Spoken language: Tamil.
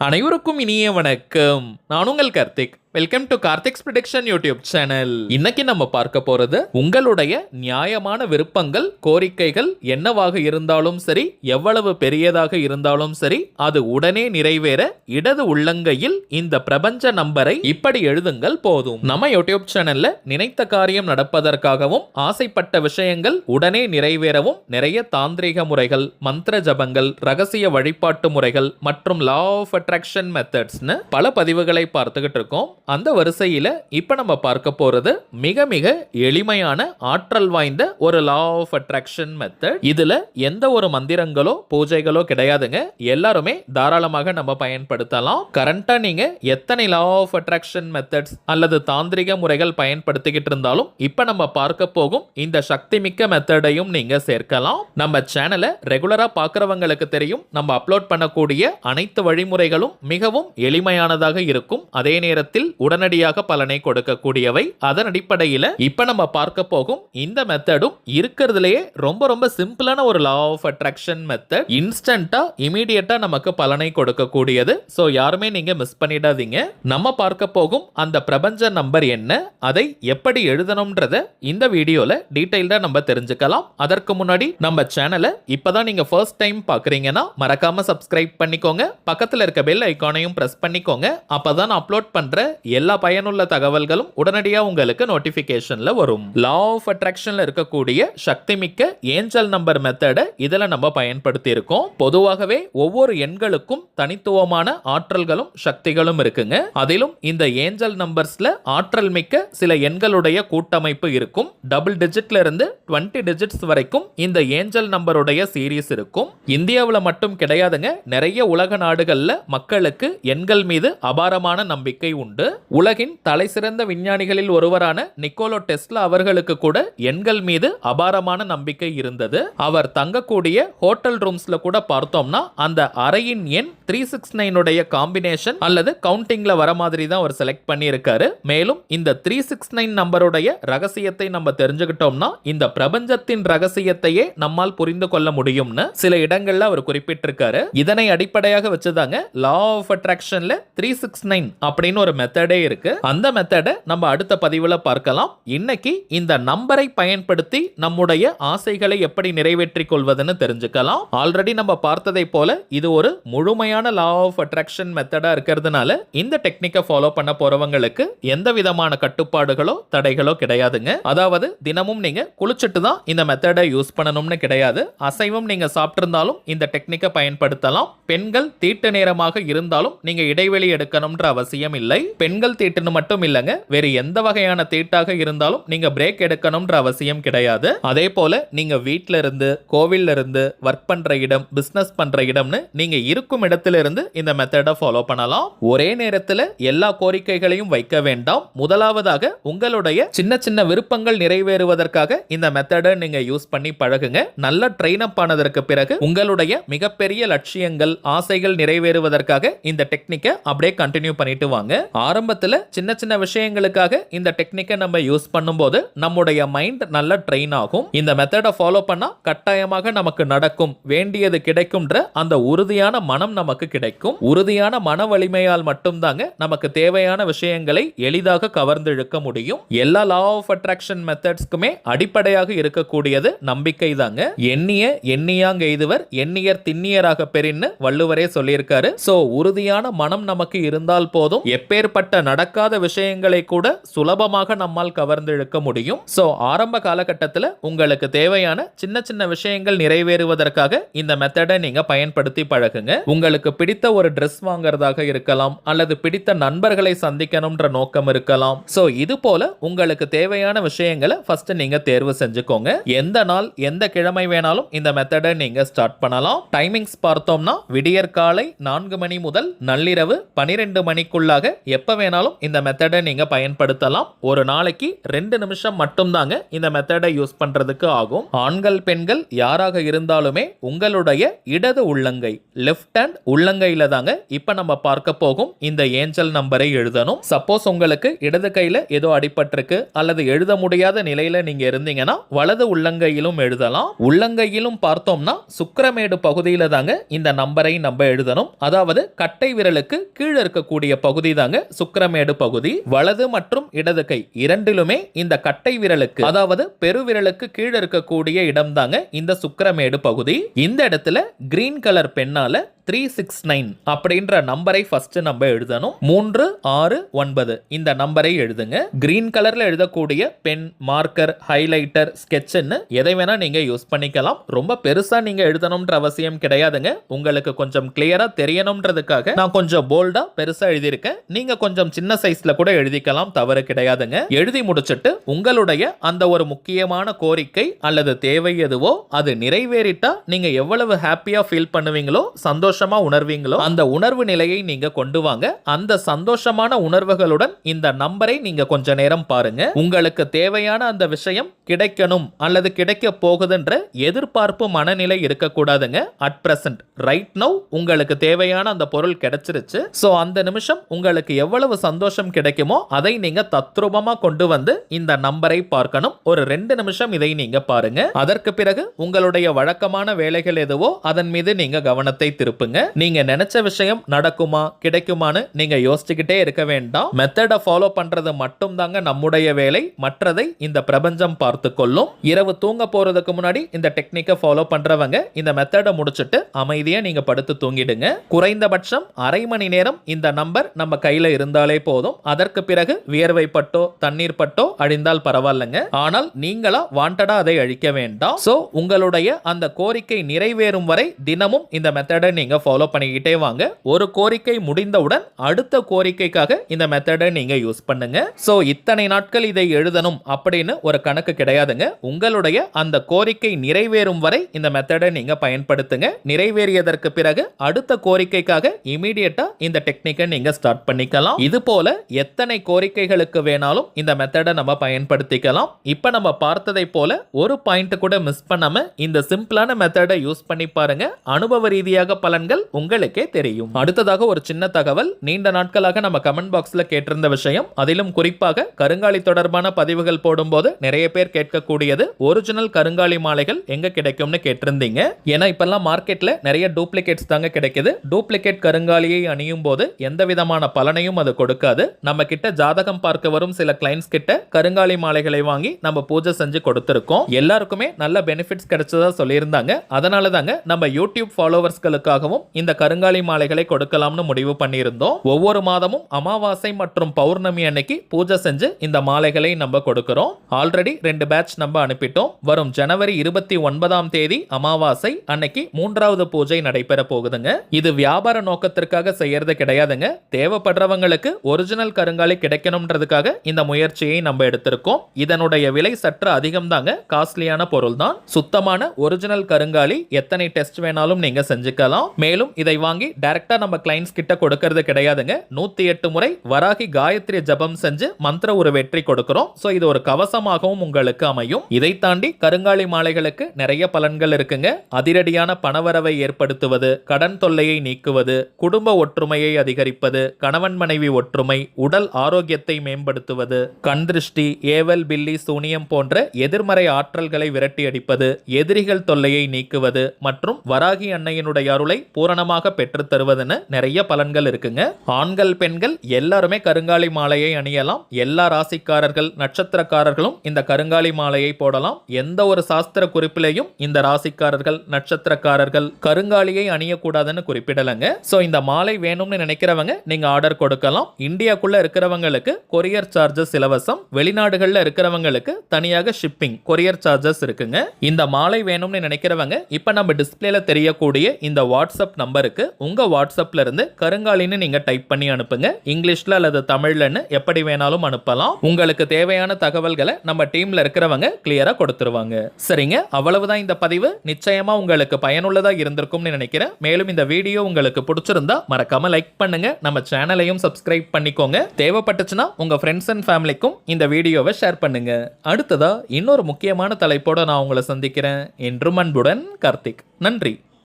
அனைவருக்கும் இனிய வணக்கம். நான் உங்கள் Karthik. Welcome to Karthik's prediction YouTube channel. இன்னைக்கு நம்ம பார்க்க போறது உங்களுடைய நியாயமான விருப்பங்கள், கோரிக்கைகள் என்னவாக இருந்தாலும் சரி, எவ்வளவு பெரியதாக இருந்தாலும் சரி, அது உடனே நிறைவேற இடது உள்ளங்கையில் இந்த பிரபஞ்ச நம்பரை இப்படி எழுதுங்கள் போதும். நம்ம யூடியூப் சேனல்ல நினைத்த காரியம் நடப்பதற்காகவும் ஆசைப்பட்ட விஷயங்கள் உடனே நிறைவேறவும் நிறைய தாந்திரிக முறைகள், மந்திர ஜபங்கள், ரகசிய வழிபாட்டு முறைகள் மற்றும் லா ஆஃப் அட்ராக்ஷன் மெத்தட்ஸ்னு பல பதிவுகளை பார்த்துக்கிட்டு இருக்கோம். அந்த வரிசையில இப்ப நம்ம பார்க்க போறது மிக மிக எளிமையான ஆற்றல் வாய்ந்த ஒரு லா ஆஃப் அட்ராக்ஷன் மெத்தட். இதுல எந்த ஒரு மந்திரங்களோ பூஜைகளோ கிடையாதுங்க. எல்லாருமே தாராளமாக நம்ம பயன்படுத்தலாம். கரண்டா நீங்க எத்தனை லா ஆஃப் அட்ராக்ஷன் மெத்தட்ஸ் அல்லது தாந்திரிக முறைகள் பயன்படுத்திக்கிட்டு இருந்தாலும் இப்ப நம்ம பார்க்க போகும் இந்த சக்தி மிக்க மெத்தடையும் நீங்க சேர்க்கலாம். நம்ம சேனலை ரெகுலரா பார்க்கறவங்களுக்கு தெரியும், நம்ம அப்லோட் பண்ணக்கூடிய அனைத்து வழிமுறைகளும் மிகவும் எளிமையானதாக இருக்கும். அதே நேரத்தில் உடனடியாக பலனை கொடுக்கக்கூடியவை. அதன் அடிப்படையில் இப்ப நம்ம பார்க்க போகும் இந்த மெத்தடும் இருக்கிறதுலயே ரொம்ப ரொம்ப சிம்பிளான ஒரு லா ஆஃப் அட்ராக்ஷன் மெத்தட். இன்ஸ்டன்டா இமீடியட்டா நமக்கு பலனை கொடுக்கக்கூடியது. சோ யாருமே நீங்க மிஸ் பண்ணிடாதீங்க. நம்ம பார்க்க போகும் அந்த பிரபஞ்ச நம்பர் என்ன, அதை எப்படி எழுதணும்ன்றத இந்த வீடியோல டீடைல்டா நம்ம தெரிஞ்சுக்கலாம். அதற்கு முன்னாடி நம்ம சேனலை இப்பதான் நீங்க ஃபர்ஸ்ட் டைம் பாக்குறீங்கன்னா மறக்காம சப்ஸ்கிரைப் பண்ணிக்கோங்க. பக்கத்துல இருக்க பெல் ஐகானையும் பிரஸ் பண்ணிக்கோங்க. அப்பதான் அப்லோட் பண்ற எல்லா பயனுள்ள தகவல்களும் உடனடியாக உங்களுக்கு நோட்டிபிகேஷன்ல வரும். லா ஆஃப் அட்ராக்ஷன்ல இருக்கக்கூடிய சக்தி மிக்க ஏஞ்சல் நம்பர் மெத்தடை இதுல நம்ம பயன்படுத்தி இருக்கோம். பொதுவாகவே ஒவ்வொரு எண்களுக்கும் தனித்துவமான ஆற்றல்களும் சக்திகளும் இருக்குங்க. அதிலும் இந்த ஏஞ்சல் நம்பர்ஸ்ல ஆற்றல் மிக்க சில எண்களுடைய கூட்டமைப்பு இருக்கும். டபுள் டிஜிட்ல இருந்து 20 டிஜிட்ஸ் வரைக்கும் இந்த ஏஞ்சல் நம்பருடைய சீரீஸ் இருக்கும். இந்தியாவில் மட்டும் கிடையாதுங்க, நிறைய உலக நாடுகள்ல மக்களுக்கு எண்கள் மீது அபாரமான நம்பிக்கை உண்டு. உலகின் தலை சிறந்த விஞ்ஞானிகளில் ஒருவரான நிக்கோலா டெஸ்லா அவர்களுக்கு கூட எண்கள் மீது அபாரமான நம்பிக்கை இருந்தது. அவர் தங்கக்கூடிய ஹோட்டல் ரூம்ஸ்ல கூட பார்த்தோம்னா அந்த அறையின் எண் 369 உடைய காம்பினேஷன் அல்லது கவுண்டிங்ல வர மாதிரி தான் அவர் செலக்ட் பண்ணி இருக்காரு. மேலும் இந்த 369 நம்பருடைய ரகசியத்தை நம்ம தெரிஞ்சுக்கிட்டோம்னா இந்த பிரபஞ்சத்தின் ரகசியத்தையே நம்மால் புரிந்து கொள்ள முடியும்னு சில இடங்கள்ல அவர் குறிப்பிட்டிருக்காரு. இதனை அடிப்படையாக வச்சுதாங்க லா ஆஃப் அட்ராக்ஷன்ல 369 அப்படின்னு ஒரு மெத்தடே இருக்கு. அந்த மெத்தடை நம்ம அடுத்த பதிவுல பார்க்கலாம். இன்னைக்கு இந்த நம்பரை பயன்படுத்தி நம்முடைய ஆசைகளை எப்படி நிறைவேற்றிக் கொள்வதுன்னு தெரிஞ்சுக்கலாம். ஆல்ரெடி நம்ம பார்த்ததை போல இது ஒரு முழுமையான லா ஆஃப் அட்ராக்ஷன் மெத்தடா இருக்கிறதுனால இந்த டெக்னிக்கை ஃபாலோ பண்ண போறவங்களுக்கு எந்த விதமான கட்டுப்பாடுகளோ தடைகளோ கிடையாதுங்க. அதாவது தினமும் நீங்க குளிச்சுட்டு தான் இந்த மெத்தடை யூஸ் பண்ணணும்னு கிடையாது. அசைவம் நீங்க சாப்பிட்டிருந்தாலும் இந்த டெக்னிக்கை பயன்படுத்தலாம். பெண்கள் தீட்டு நேரமாக இருந்தாலும் நீங்க இடைவெளி எடுக்கணும்ன்ற அவசியம் இல்லை. பெண்கள் தீட்டுன்னு மட்டும் இல்லங்க, வேறு எந்த வகையான தீட்டாக இருந்தாலும் நீங்க பிரேக் எடுக்கணும்ன்ற அவசியம் கிடையாது. அதே போல நீங்க வீட்ல இருந்து, கோவில்ல இருந்து, ஒர்க் பண்ற இடம், பிசினஸ் பண்ற இடம்னு நீங்க இருக்கும் இடத்துல இருந்து இந்த மெத்தடை ஃபாலோ பண்ணலாம். ஒரே நேரத்தில் எல்லா கோரிக்கைகளையும் வைக்க வேண்டாம். முதலாவதாக உங்களுடைய சின்ன சின்ன விருப்பங்கள் நிறைவேறுவதற்காக இந்த மெத்தடை நீங்க யூஸ் பண்ணி பழகுங்க. நல்ல ட்ரெயின் அப் ஆனதற்கு பிறகு உங்களுடைய மிகப்பெரிய லட்சியங்கள், ஆசைகள் நிறைவேறுவதற்காக இந்த டெக்னிக்கை அப்படியே கண்டினியூ பண்ணிட்டு வாங்க. ஆரம்பத்தில் சின்ன சின்ன விஷயங்களுக்காக இந்த டெக்னிக்கை நம்ம யூஸ் பண்ணும்போது நம்முடைய மைண்ட் நல்ல ட்ரெயின் ஆகும். இந்த மெத்தடை ஃபாலோ பண்ணா கட்டாயமாக நமக்கு நடக்கும், வேண்டியது கிடைக்கும்ன்ற அந்த உறுதியான மனம் நமக்கு கிடைக்கும். உறுதியான மன வலிமையால் மட்டும்தாங்க நமக்கு தேவையான விஷயங்களை எளிதாக கவர்ந்து இழுக்க முடியும். எல்லா லா ஆஃப் அட்ராக்ஷன் மெத்தட்ஸ்க்குமே அடிப்படையாக இருக்கக்கூடியது நம்பிக்கை தாங்க. எண்ணிய எண்ணியாங்க எய்துவர், எண்ணியர் திண்ணியராக பெறின்னு வள்ளுவரே சொல்லியிருக்காரு. சோ உறுதியான மனம் நமக்கு இருந்தால் போதும், எப்பேற்பட்ட நடக்காத விஷயங்களை கூட சுலபமாக நம்மால் கவர்ந்து இழுக்க முடியும். சோ ஆரம்ப காலகட்டத்தில் உங்களுக்கு தேவையான சின்ன சின்ன விஷயங்கள் நிறைவேறுவதற்காக இந்த மெத்தடை நீங்க பயன்படுத்தி பழகுங்க. உங்களுக்கு பிடித்த ஒரு Dress வாங்குறதாக இருக்கலாம், அல்லது பிடித்த நண்பர்களை சந்திக்கணும்ன்ற நோக்கம் இருக்கலாம். சோ இது போல உங்களுக்கு தேவையான விஷயங்களை ஃபர்ஸ்ட் நீங்க தேர்வு செஞ்சுக்கோங்க. எந்த நாள் எந்த கிழமை வேணாலும் இந்த மெத்தடை நீங்க ஸ்டார்ட் பண்ணலாம். டைமிங்ஸ் பார்த்தோம்னா விடியற் காலை 4 மணி முதல் நள்ளிரவு 12 மணிக்குள்ளாக எப்ப எப்ப வேணாலும் இந்த மெத்தடை நீங்க பயன்படுத்தலாம். ஒரு நாளைக்கு 2 நிமிஷம் மட்டும் தாங்க இந்த மெத்தடை யூஸ் பண்றதுக்கு ஆகும். ஆண்கள் பெண்கள் யாராக இருந்தாலுமே உங்களுடைய இடது உள்ளங்கை லெஃப்ட் ஹேண்ட் உள்ளங்கையில தாங்க இப்ப நம்ம பார்க்க போகும் இந்த ஏஞ்சல் நம்பரை எழுதணும். சப்போஸ் உங்களுக்கு இடது கையில ஏதோ அடிபட்டிருக்கு அல்லது எழுத முடியாத நிலையில நீங்க இருந்தீங்கன்னா வலது உள்ளங்கையிலும் எழுதலாம். உள்ளங்கையிலும் பார்த்தோம்னா சுக்கிரமேடு பகுதியில தாங்க இந்த நம்பரை நம்ம எழுதணும். அதாவது கட்டை விரலுக்கு கீழே இருக்கக்கூடிய பகுதி தாங்க சுக்கிரமேடு பகுதி. வலது மற்றும் இடது கை இரண்டிலுமே இந்த கட்டை விரலுக்கு அதாவது பெருவிரலுக்கு கீழே இருக்கக்கூடிய இடம் தாங்க இந்த சுக்கிரமேடு பகுதி. இந்த இடத்துல கிரீன் கலர் பெண்ணால 369 அப்படின்ற நம்பரை ஃபர்ஸ்ட் நம்ம எழுதணும். 369 இந்த நம்பரை எழுதுங்க. கிரீன் கலர்ல எழுதக்கூடிய பென், மார்க்கர், ஹைலைட்டர், ஸ்கெட்ச்னு எதை வேணா நீங்க யூஸ் பண்ணிக்கலாம். ரொம்ப பெருசா நீங்க எழுதணும்ன்ற அவசியம் கிடையாதுங்க. உங்களுக்கு கொஞ்சம் கிளியரா தெரியணும்ன்றதுக்காக நான் கொஞ்சம் போல்டா பெருசா எழுதியிருக்கேன். நீங்க கொஞ்சம் சின்ன சைஸ்ல கூட எழுதிக்கலாம், தவறு கிடையாதுங்க. எழுதி முடிச்சிட்டு உங்களுடைய அந்த ஒரு முக்கியமான கோரிக்கை அல்லது தேவை எதுவோ அது நிறைவேறிட்டா நீங்க எவ்வளவு ஹாப்பியா ஃபீல் பண்ணுவீங்களோ, சந்தோஷமா உணர்வீங்களோ, அந்த உணர்வு நிலையை நீங்க கொண்டு வாங்க. அந்த சந்தோஷமான உணர்வுகளுடன் இந்த நம்பரை நீங்க கொஞ்ச நேரம் பாருங்க. உங்களுக்கு தேவையான அந்த விஷயம் கிடைக்கணும் அல்லது கிடைக்க போகுதுன்ற எதிர்பார்ப்பு மனநிலை இருக்கக்கூடாதுங்க. அட் பிரசன்ட் ரைட் நவ் உங்களுக்கு தேவையான அந்த பொருள் கிடைச்சிருச்சு. சோ அந்த நிமிஷம் உங்களுக்கு எவ்வளவு சந்தோஷம் கிடைக்குமோ அதை நீங்க தத்ரூபமா கொண்டு வந்து இந்த நம்பரை பார்க்கணும். ஒரு 2 நிமிஷம் இதை நீங்க பாருங்க. அதற்கு பிறகு உங்களுடைய வழக்கமான வேலைகள் எதுவோ அதன் மீது நீங்க கவனத்தை திருப்புங்க. நீங்க நினைச்ச விஷயம் நடக்குமா கிடைக்குமான்னு நீங்க யோசிச்சுக்கிட்டே இருக்க வேண்டாம். மெத்தடை ஃபாலோ பண்றது மட்டும் தாங்க நம்முடைய வேலை. மற்றதை இந்த பிரபஞ்சம் பார்த்து கொள்ளும். இரவு தூங்க போறதுக்கு முன்னாடி இந்த டெக்னிக்கை ஃபாலோ பண்றவங்க இந்த மெத்தடை முடிச்சிட்டு அமைதியா நீங்க படுத்து தூங்கிடுங்க. குறைந்தபட்சம் அரை மணி நேரம் இந்த நம்பர் நம்ம கையில இருந்தாலே போதும். அதற்கு பிறகு வியர்வை பட்டோ தண்ணீர் பட்டோ அழிந்தால் பரவாயில்லைங்க. ஆனால் நீங்களா வாண்டடா அதை அழிக்க வேண்டாம். சோ உங்களுடைய அந்த கோரிக்கை நிறைவேறும் வரை தினமும் இந்த மெத்தடை நீங்க ஃபாலோ பண்ணிக்கிட்டே வாங்க. ஒரு கோரிக்கை முடிந்தவுடன் அடுத்த கோரிக்கைக்காக இந்த மெத்தடை நீங்க யூஸ் பண்ணுங்க. சோ இத்தனை நாட்கள் இதை எழுதணும் அப்படின்னு ஒரு கணக்கு கிடையாதுங்க. உங்களுடைய அந்த கோரிக்கை நிறைவேறும் வரை இந்த மெத்தடை நீங்க பயன்படுத்துங்க. நிறைவேறியதற்கு பிறகு அடுத்த கோரிக்கைக்காக இமிடியேட்டா இந்த டெக்னிக்கை நீங்க ஸ்டார்ட் பண்ணிக்கலாம். இது போல எத்தனை கோரிக்கைகளுக்கு வேணாலும் இந்த மெத்தடை நம்ம பயன்படுத்திக்கலாம். இப்ப நம்ம பார்த்ததை போல ஒரு பாயிண்ட் கூட மிஸ் பண்ணாம இந்த சிம்பிளான மெத்தடை யூஸ் பண்ணி பாருங்க. அனுபவ ரீதியாக பலன்கள் உங்களுக்கே தெரியும். அடுத்ததாக ஒரு சின்ன தகவல். நீண்ட நாட்களாக நம்ம கமெண்ட் பாக்ஸ்ல கேட்டிருந்த விஷயம், அதிலும் குறிப்பாக கருங்காலி தொடர்பான பதிவுகள் போடும்போது நிறைய பேர் கேட்கக்கூடியது ஒரிஜினல் கருங்காலி மாலைகள் எங்க கிடைக்கும்னு கேட்டிருந்தீங்க. ஏன்னா இப்பெல்லாம் மார்க்கெட்ல நிறைய டூப்ளிகேட்ஸ் தாங்க கிடைக்குது. டூப்ளிகேட் கருங்காலியை அணியும் போது எந்த விதமான பலனையும் அது கொடுக்காது. நம்ம கிட்ட ஜாதகம் பார்க்க வரும் சில கிளைண்ட்ஸ் கிட்ட கருங்காலி மாலைகளை வாங்கி நம்ம பூஜை செஞ்சு கொடுத்திருக்கோம். எல்லாருக்குமே நல்ல பெனிஃபிட்ஸ் கிடைச்சதா சொல்லியிருந்தாங்க. அதனால தாங்க நம்ம யூடியூப் ஃபாலோவர்ஸ்களுக்காகவும் இந்த கருங்காலி மாலைகளை கொடுக்கலாம்னு முடிவு பண்ணியிருந்தோம். ஒவ்வொரு மாதமும் அமாவாசை மற்றும் பௌர்ணமி அன்னைக்கு பூஜை செஞ்சு இந்த மாலைகளை நம்ம கொடுக்கிறோம். ஆல்ரெடி 2 பேட்ச் நம்ம அனுப்பிட்டோம். வரும் ஜனவரி 29ஆம் தேதி அமாவாசை அன்னைக்கு 3வது பூஜை நடைபெற போகுதுங்க. இது வியாபார நோக்கத்திற்காக செய்யறது கிடையாதுங்க. தேவைப்படுறவங்களுக்கு ஒரிஜினல் கருங்காலி கிடைக்கணும்ன்றதுக்காக இந்த முயற்சியை நம்ம எடுத்திருக்கோம். இதனுடைய விலை சற்று அதிகம் தாங்க. காஸ்ட்லியான பொருள் தான். சுத்தமான ஒரிஜினல் கருங்காலி எத்தனை டெஸ்ட் வேணாலும் நீங்க செஞ்சுக்கலாம். மேலும் இதை வாங்கி டைரக்டா நம்ம கிளைண்ட்ஸ் கிட்ட கொடுக்கிறது கிடையாதுங்க. 108 முறை வராகி காயத்ரி ஜபம் செஞ்சு மந்திர ஒரு வெற்றி கொடுக்கிறோம். சோ இது ஒரு கவசமாகவும் உங்களுக்கு அமையும். இதை தாண்டி கருங்காலி மாலைகளுக்கு நிறைய பலன்கள் இருக்குங்க. அதிரடியான பணவரவை ஏற்படுத்துவது, கடன் தொல்லையை நீக்குவது, குடும்ப ஒற்றுமையை அதிகரிப்பது, கணவன் மனைவி ஒற்றுமை, உடல் ஆரோக்கியத்தை மேம்படுத்துவது, கண் திருஷ்டி, ஏவல், பில்லி, சூனியம் போன்ற எதிர்மறை ஆற்றல்களை விரட்டி அடிப்பது, எதிரிகள் தொல்லையை நீக்குவது மற்றும் வராகி அன்னையினுடைய அருளை பூரணமாக பெற்று தருவதுன்னு நிறைய பலன்கள் இருக்குங்க. ஆண்கள் பெண்கள் எல்லாருமே கருங்காலி மாலையை அணியலாம். எல்லா ராசிக்காரர்கள் நட்சத்திரக்காரர்களும் இந்த கருங்காலி மாலையை போடலாம். எந்த ஒரு சாஸ்திர குறிப்பிலையும் இந்த ராசிக்காரர்கள் நட்சத்திரக்காரர்கள் கருங்காலியை அணியக்கூடாதுன்னு குறிப்பிடலங்க. சோ இந்த மாலை வேணும்னு நினைக்கிறவங்க நீங்க ஆர்டர் கொடுக்கலாம். இந்தியாக்குள்ள இருக்கிறவங்களுக்கு கொரியர் சார்ஜஸ் இலவசம். வெளிநாடுகள்ல இருக்கிறவங்களுக்கு தனியாக ஷிப்பிங் கொரியர் சார்ஜஸ் இருக்குங்க. இந்த மாலை வேணும்னு நினைக்கிறவங்க இப்ப நம்ம டிஸ்பிளேல தெரியக்கூடிய இந்த வாட்ஸ்அப் நம்பருக்கு உங்க வாட்ஸ்அப்ல இருந்து கருங்காலின்னு நீங்க டைப் பண்ணி அனுப்புங்க. இங்கிலீஷ்ல அல்லது தமிழ்லன்னு எப்படி வேணாலும் அனுப்பலாம். உங்களுக்கு தேவையான தகவல்களை நம்ம டீம்ல இருக்கிறவங்க கிளியரா கொடுத்துருவாங்க. சரிங்க, அவ்வளவுதான் இந்த பதிவு. நிச்சயமா உங்களுக்கு பயனுள்ளதா இருந்திருக்கும்னு நினைக்கிறேன். மேலும் இந்த வீடியோ உங்களுக்கு பிடிச்சிருந்தா மறக்காம லைக் பண்ணுங்க. நம்ம சேனலையும் சப்ஸ்கிரைப் சப்ஸ்கிரைப் பண்ணிக்கோங்க. தேவைப்பட்டுச்சுன்னா உங்க ஃப்ரெண்ட்ஸ் அண்ட் ஃபேமிலிக்கும் இந்த வீடியோவை ஷேர் பண்ணுங்க. அடுத்ததா இன்னொரு முக்கியமான தலைப்போட நான் உங்களை சந்திக்கிறேன். என்றும் அன்புடன் கார்த்திக். நன்றி.